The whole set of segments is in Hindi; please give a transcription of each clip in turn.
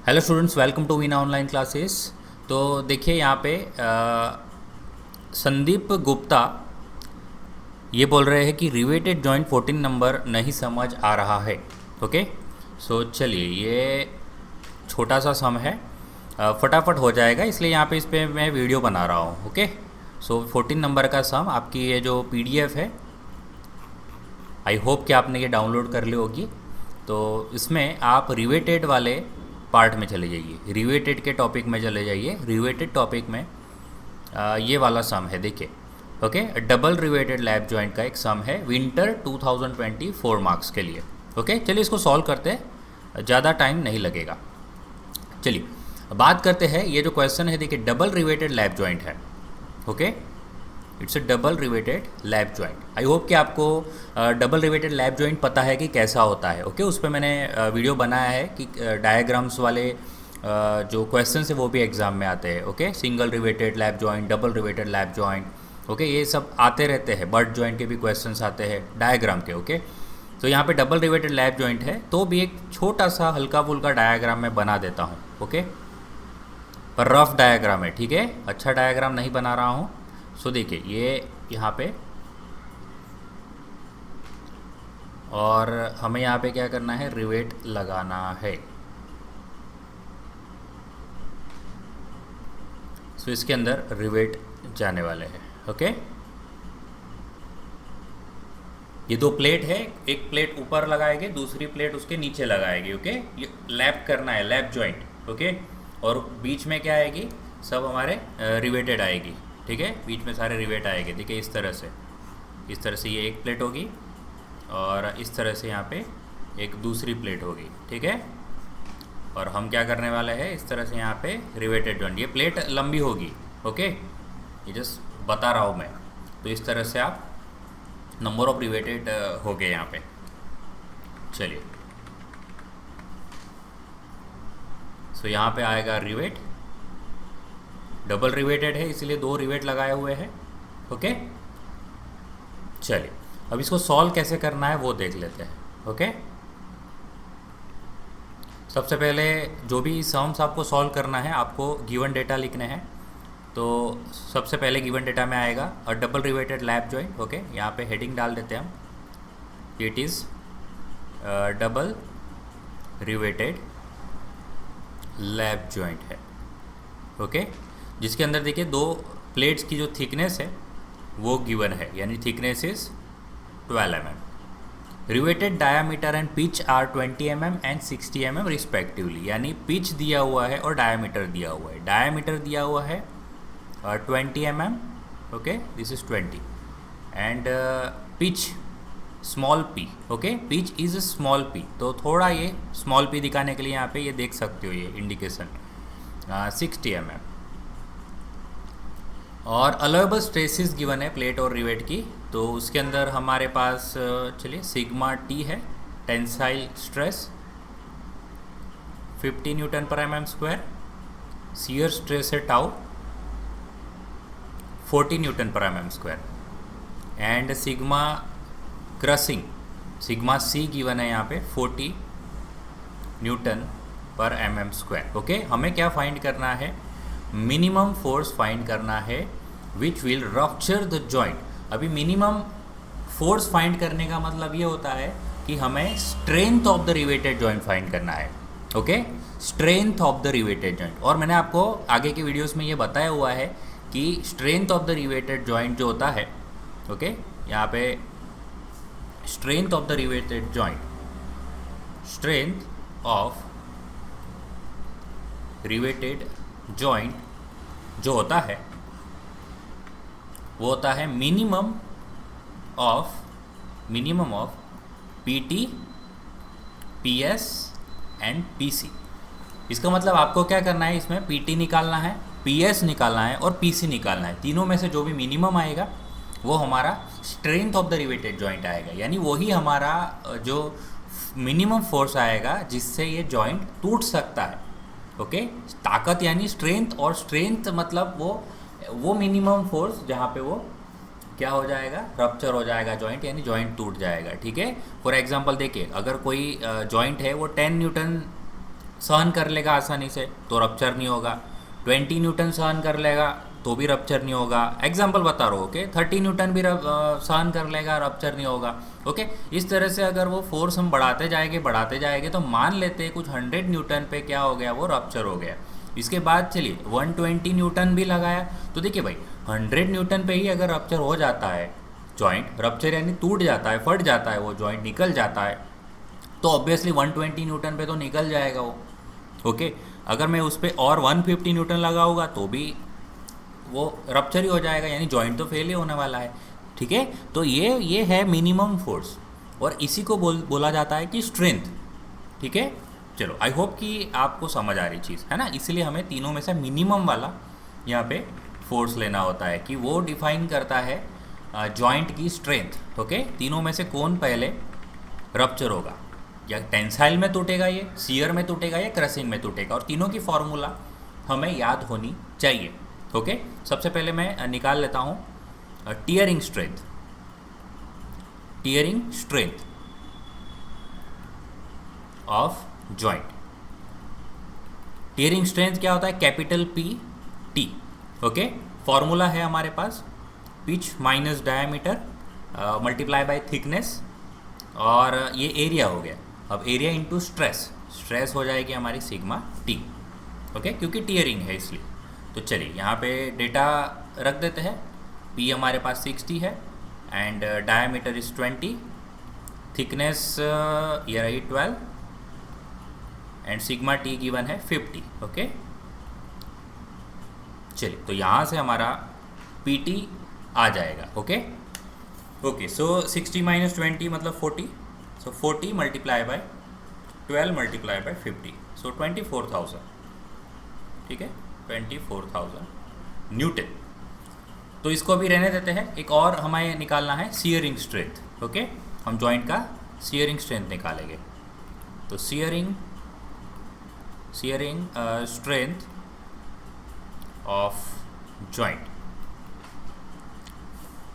Hello students, welcome to Veena online classes. तो देखिए यहाँ पे संदीप गुप्ता ये बोल रहे हैं कि रिवेटेड जॉइंट 14 नंबर नहीं समझ आ रहा है। ओके, सो चलिए, ये छोटा सा सम है, फटाफट हो जाएगा, इसलिए यहाँ पे इस पर मैं वीडियो बना रहा हूँ। ओके, सो 14 नंबर का सम आपकी ये जो पीडीएफ है, आई होप कि आपने ये डाउनलोड कर ली होगी। तो इसमें आप रिवेटेड वाले पार्ट में चले जाइए, रिवेटेड के टॉपिक में चले जाइए। रिवेटेड टॉपिक में ये वाला सम है, देखिए। Okay, double riveted lap joint का एक सम है विंटर 2024 मार्क्स के लिए। ओके, चलिए इसको सॉल्व करते हैं, ज़्यादा टाइम नहीं लगेगा। चलिए बात करते हैं, ये जो क्वेश्चन है देखिए, डबल रिवेटेड लैप जॉइंट है। Okay, it's a double riveted lap joint. I hope कि आपको डबल रिवेटेड लैप जॉइंट पता है कि कैसा होता है। ओके, उस पर मैंने वीडियो बनाया है कि डायग्राम्स वाले जो क्वेश्चन है वो भी एग्जाम में आते हैं। Okay, single riveted lap joint, double riveted lap joint, okay, ये सब आते रहते हैं। बट जॉइंट के भी क्वेश्चंस आते हैं डायग्राम के। ओके, तो यहाँ पे डबल रिवेटेड लैप जॉइंट है, तो भी एक छोटा सा हल्का फुल्का डायग्राम मैं बना देता हूँ। ओके, पर रफ डायग्राम है, ठीक है, अच्छा डायग्राम नहीं बना रहा हूँ। सो देखिए ये यहाँ पे, और हमें यहाँ पे क्या करना है, रिवेट लगाना है। सो इसके अंदर रिवेट जाने वाले हैं। ओके, ये दो प्लेट है, एक प्लेट ऊपर लगाएंगे, दूसरी प्लेट उसके नीचे लगाएगी। ओके, ये लैप करना है, लैप जॉइंट। ओके, और बीच में क्या आएगी, सब हमारे रिवेटेड आएगी। ठीक है, बीच में सारे रिवेट आएंगे। देखिए इस तरह से, इस तरह से ये एक प्लेट होगी, और इस तरह से यहाँ पे एक दूसरी प्लेट होगी। ठीक है, और हम क्या करने वाले हैं, इस तरह से यहाँ पे रिवेटेड जॉइंट, ये प्लेट लंबी होगी। ओके, ये जस्ट बता रहा हूँ मैं। तो इस तरह से आप नंबर ऑफ रिवेटेड हो गए यहाँ पे। चलिए, सो यहाँ पे आएगा रिवेट, डबल रिवेटेड है इसलिए दो रिवेट लगाए हुए हैं। ओके, चलिए अब इसको सॉल्व कैसे करना है वो देख लेते हैं। ओके, सबसे पहले जो भी सम्स आपको सॉल्व करना है, आपको गिवन डेटा लिखने हैं। तो सबसे पहले गिवन डेटा में आएगा और double riveted lap joint. Okay, यहाँ पे हेडिंग डाल देते हैं हम, it is double riveted lap joint है। ओके, जिसके अंदर देखिए दो प्लेट्स की जो थिकनेस है वो गिवन है, यानी thickness is 12 mm। Riveted diameter and pitch are 20 mm and 60 mm respectively, यानी पिच दिया हुआ है और डायामीटर दिया हुआ है। डायामीटर दिया हुआ है 20 mm, okay, this is 20, and pitch small P. Okay, pitch is small P, तो थोड़ा ये स्मॉल पी दिखाने के लिए यहाँ पे ये देख सकते हो, ये इंडिकेशन 60 mm। और अलाउएबल स्ट्रेसिस गिवन है प्लेट और रिवेट की, तो उसके अंदर हमारे पास चलिए सिग्मा टी है, tensile stress 50 newton per mm square, shear stress है tau 40 newton per mm square, and sigma crushing, sigma C given है यहाँ पे 40 newton per mm square. Okay, हमें क्या फाइंड करना है, मिनिमम फोर्स फाइंड करना है विच विल रप्चर द जॉइंट। अभी मिनिमम फोर्स फाइंड करने का मतलब ये होता है कि हमें strength of the riveted joint find करना है। Okay, strength of the riveted joint, और मैंने आपको आगे के वीडियोस में ये बताया हुआ है कि strength of the riveted joint जो होता है, ओके, यहाँ पे strength of the riveted joint, strength of riveted joint जो होता है वो होता है minimum of PT, PS and PC. इसका मतलब आपको क्या करना है, इसमें पीटी निकालना है, पीएस निकालना है और पीसी निकालना है। तीनों में से जो भी मिनिमम आएगा वो हमारा strength of the riveted joint आएगा, यानी वही हमारा जो मिनिमम फोर्स आएगा जिससे ये जॉइंट टूट सकता है। ओके, ताकत यानी स्ट्रेंथ, और स्ट्रेंथ मतलब वो मिनिमम फोर्स जहाँ पे वो क्या हो जाएगा, रप्चर हो जाएगा जॉइंट, यानी जॉइंट टूट जाएगा। ठीक है, फॉर एग्जांपल देखिए, अगर कोई जॉइंट है वो 10 न्यूटन सहन कर लेगा आसानी से तो रप्चर नहीं होगा, 20 न्यूटन सहन कर लेगा तो भी रप्चर नहीं होगा। एग्जाम्पल बता रहा हूँ, ओके, 30 न्यूटन भी सहन कर लेगा, रप्चर नहीं होगा। ओके, इस तरह से अगर वो फोर्स हम बढ़ाते जाएंगे तो मान लेते हैं कुछ 100 न्यूटन पे क्या हो गया, वो रप्चर हो गया। इसके बाद चलिए 120 न्यूटन भी लगाया, तो देखिए भाई 100 न्यूटन पे ही अगर रप्चर हो जाता है जॉइंट, रप्चर यानी टूट जाता है, फट जाता है, वो जॉइंट निकल जाता है, तो ऑब्वियसली 120 न्यूटन पे तो निकल जाएगा वो। ओके, अगर मैं उस पर और 150 न्यूटन लगाऊंगा तो भी वो रप्चर ही हो जाएगा, यानी जॉइंट तो फेल ही होने वाला है। ठीक है, तो ये है मिनिमम फोर्स, और इसी को बोला जाता है कि स्ट्रेंथ। ठीक है, चलो आई होप कि आपको समझ आ रही चीज़ है ना। इसलिए हमें तीनों में से मिनिमम वाला यहाँ पे फोर्स लेना होता है कि वो डिफाइन करता है जॉइंट की स्ट्रेंथ। ओके, तीनों में से कौन पहले रप्चर होगा, या टेंसाइल में टूटेगा, ये शियर में टूटेगा, या क्रशिंग में टूटेगा, और तीनों की फॉर्मूला हमें याद होनी चाहिए। ओके, सबसे पहले मैं निकाल लेता हूँ tearing strength. Tearing strength of joint. Tearing strength क्या होता है, capital P T. Okay, formula है हमारे पास pitch minus diameter multiply by thickness, और ये एरिया हो गया। अब एरिया इंटू स्ट्रेस, स्ट्रेस हो जाएगी हमारी सिग्मा टी। ओके, क्योंकि टीयरिंग है इसलिए। तो चलिए यहाँ पे डेटा रख देते हैं। पी हमारे पास 60 है, एंड डायमीटर इज 20, थिकनेस ये रही 12, एंड सिग्मा टी गिवन है 50। ओके, चलिए तो यहाँ से हमारा पी टी आ जाएगा। ओके ओके, सो 60 माइनस 20 मतलब 40, सो 40 मल्टीप्लाई बाय 12 मल्टीप्लाई बाय 50, सो 24,000। ठीक है, 24,000 न्यूटन। तो इसको भी रहने देते हैं। एक और हमें निकालना है शियरिंग स्ट्रेंथ। ओके, हम जॉइंट का शियरिंग स्ट्रेंथ निकालेंगे। तो shearing strength of joint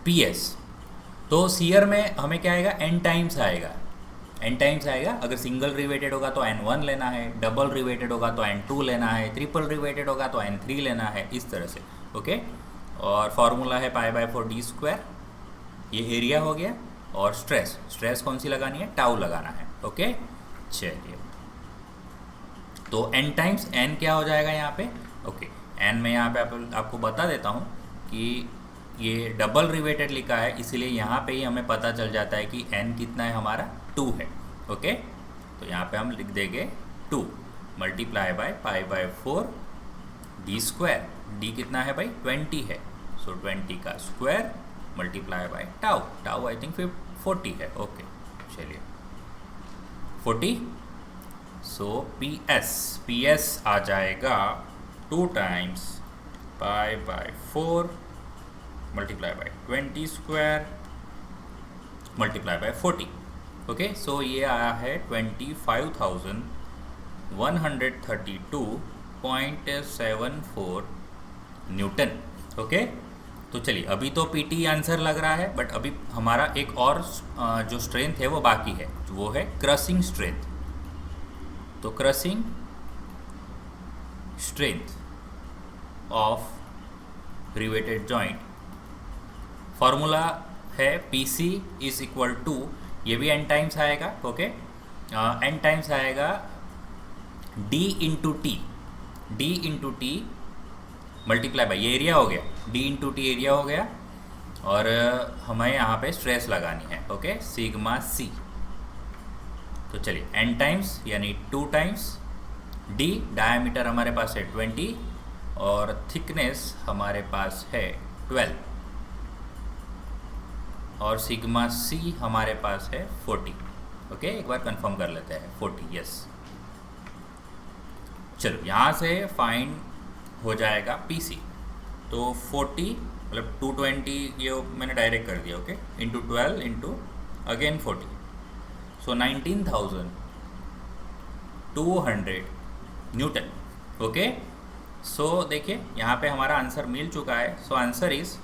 PS। तो शियर में हमें क्या आएगा, n टाइम्स आएगा, n टाइम्स आएगा। अगर सिंगल रिवेटेड होगा तो N1 लेना है, डबल रिवेटेड होगा तो N2 लेना है, ट्रिपल रिवेटेड होगा तो N3 लेना है, इस तरह से। ओके, और फार्मूला है π/4 d²। ये एरिया हो गया, और स्ट्रेस कौन सी लगानी है, टाउ लगाना है। ओके, चलिए तो n टाइम्स n क्या हो जाएगा यहाँ पे। ओके, n में यहाँ पे आपको बता देता हूँ कि ये डबल रिवेटेड लिखा है, इसलिए यहाँ पे ही हमें पता चल जाता है कि n कितना है हमारा, 2 है। ओके, तो यहाँ पे हम लिख देंगे 2 मल्टीप्लाई बाय π/4 d²। d कितना है भाई, 20 है, सो 20 का square multiply by tau I think 40 है। ओके, चलिए 40, सो PS आ जाएगा 2 times π/4 multiply by 20² multiply by 40। Okay, so ये आया है 25,132.74 न्यूटन। ओके, तो चलिए अभी तो PT आंसर लग रहा है, बट अभी हमारा एक और जो स्ट्रेंथ है वो बाकी है, वो है क्रशिंग स्ट्रेंथ। तो crushing strength of riveted joint, formula है PC इज इक्वल टू, ये भी n टाइम्स आएगा। ओके, n टाइम्स आएगा D into T multiply by, ये एरिया हो गया, D इंटू टी एरिया हो गया, और हमें यहाँ पे स्ट्रेस लगानी है। Okay, sigma C। तो चलिए n टाइम्स यानी 2 टाइम्स D, डायमीटर हमारे पास है 20, और थिकनेस हमारे पास है 12, और सिग्मा C हमारे पास है 40। ओके, एक बार कंफर्म कर लेते हैं, 40, यस। चलो यहाँ से फाइंड हो जाएगा PC। तो 40 मतलब 220, ये मैंने डायरेक्ट कर दिया। Okay, into 12 into again 40, so 19,200 newton. Okay, so देखिए यहाँ पे हमारा आंसर मिल चुका है। So answer is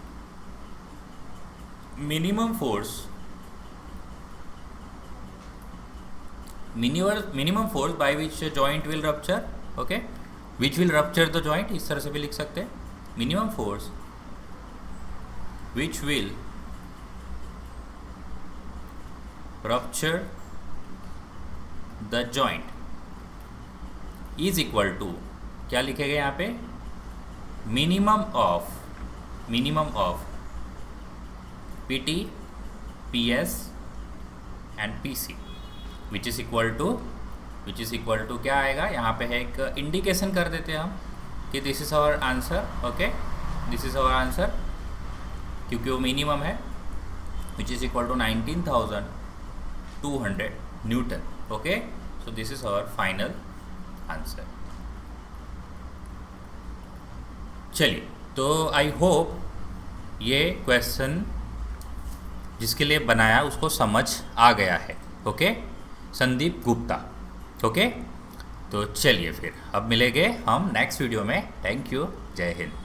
minimum force minimum force by which joint will rupture, okay, which will rupture the joint, इस तरह से भी लिख सकते हैं, minimum force which will rupture the joint is equal to, क्या लिखेगा यहाँ पे, minimum of PT, PS and PC which is equal to क्या आएगा, यहाँ पे है एक इंडिकेशन कर देते हैं हम कि this is our answer, okay, this is our answer, क्योंकि वो मिनिमम है, which is equal to 19,200 newton, okay, so this is our final answer. चलिए, तो आई होप ये क्वेश्चन जिसके लिए बनाया उसको समझ आ गया है, ओके, संदीप गुप्ता, ओके। तो चलिए फिर अब मिलेंगे हम नेक्स्ट वीडियो में। थैंक यू, जय हिंद।